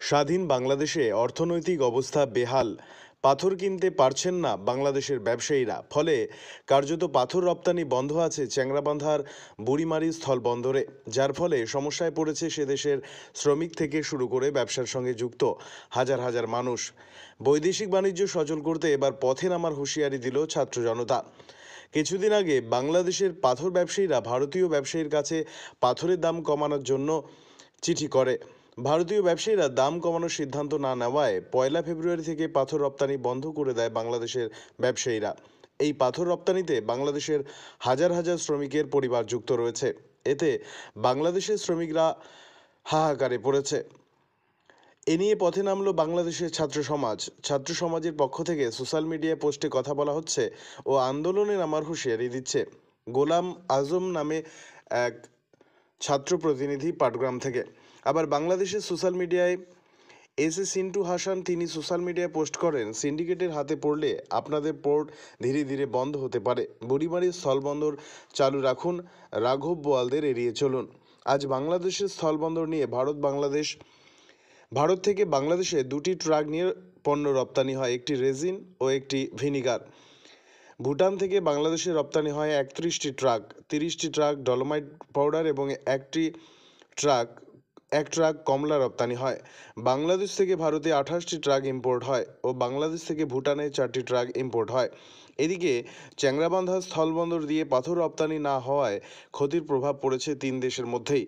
স্বাধীন বাংলাদেশে অর্থনৈতিক অবস্থা বেহাল। পাথর কিনতে পারছেন না বাংলাদেশের ব্যবসায়ীরা, ফলে কার্যত পাথর রপ্তানি বন্ধ আছে চ্যাংড়াবান্ধার বুড়িমারি স্থলবন্দরে, যার ফলে সমস্যায় পড়েছে সে দেশের শ্রমিক থেকে শুরু করে ব্যবসার সঙ্গে যুক্ত হাজার হাজার মানুষ। বৈদেশিক বাণিজ্য সচল করতে এবার পথে নামার হুঁশিয়ারি দিল ছাত্র জনতা। কিছুদিন আগে বাংলাদেশের পাথর ব্যবসায়ীরা ভারতীয় ব্যবসায়ীর কাছে পাথরের দাম কমানোর জন্য চিঠি করে। ভারতীয় ব্যবসায়ীরা দাম কমানোর সিদ্ধান্ত না নেওয়ায় 1 ফেব্রুয়ারি থেকে পাথর রপ্তানি বন্ধ করে দেয় বাংলাদেশের ব্যবসায়ীরা। এই পাথর রপ্তানিতে বাংলাদেশের হাজার হাজার শ্রমিকের পরিবার যুক্ত রয়েছে। এতে বাংলাদেশের শ্রমিকরা হাহাকারে পড়েছে। এ নিয়ে পথে নামলো বাংলাদেশের ছাত্র সমাজ। ছাত্র সমাজের পক্ষ থেকে সোশ্যাল মিডিয়ায় পোস্টে কথা বলা হচ্ছে ও আন্দোলনে নামার হুঁশিয়ারি দিচ্ছে গোলাম আজম নামে এক ছাত্র প্রতিনিধি পাটগ্রাম থেকে। আবার বাংলাদেশের সোশ্যাল মিডিয়ায় সিন্টু হাসান, তিনি সোশ্যাল মিডিয়ায় পোস্ট করেন, সিন্ডিকেটের হাতে পড়লে আপনাদের পোর্ট ধীরে ধীরে বন্ধ হতে পারে। বুড়িমারির স্থলবন্দর চালু রাখুন, রাঘব বোয়ালদের এড়িয়ে চলুন। আজ বাংলাদেশের স্থলবন্দর নিয়ে ভারত থেকে বাংলাদেশে 2টি ট্রাক নিয়ে পণ্য রপ্তানি হয়, একটি রেজিন ও একটি ভিনিগার। ভুটান থেকে বাংলাদেশে রপ্তানি হয় 31টি ট্রাক, 30টি ট্রাক ডলোমাইট পাউডার এবং এক ট্রাক কমলা রপ্তানি হয়। বাংলাদেশ থেকে ভারতে 28টি ট্রাক ইম্পোর্ট হয় ও বাংলাদেশ থেকে ভুটানে 4টি ট্রাক ইম্পোর্ট হয়। এদিকে চ্যাংড়াবান্ধা স্থলবন্দর দিয়ে পাথর রপ্তানি না হওয়ায় ক্ষতির প্রভাব পড়েছে 3 দেশের মধ্যেই।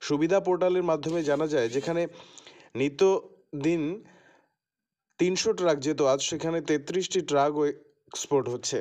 সুবিধা পোর্টালের মাধ্যমে জানা যায়, যেখানে নিত্যদিন 300 ট্রাক যেত, আজ সেখানে 33টি ট্রাক এক্সপোর্ট হচ্ছে।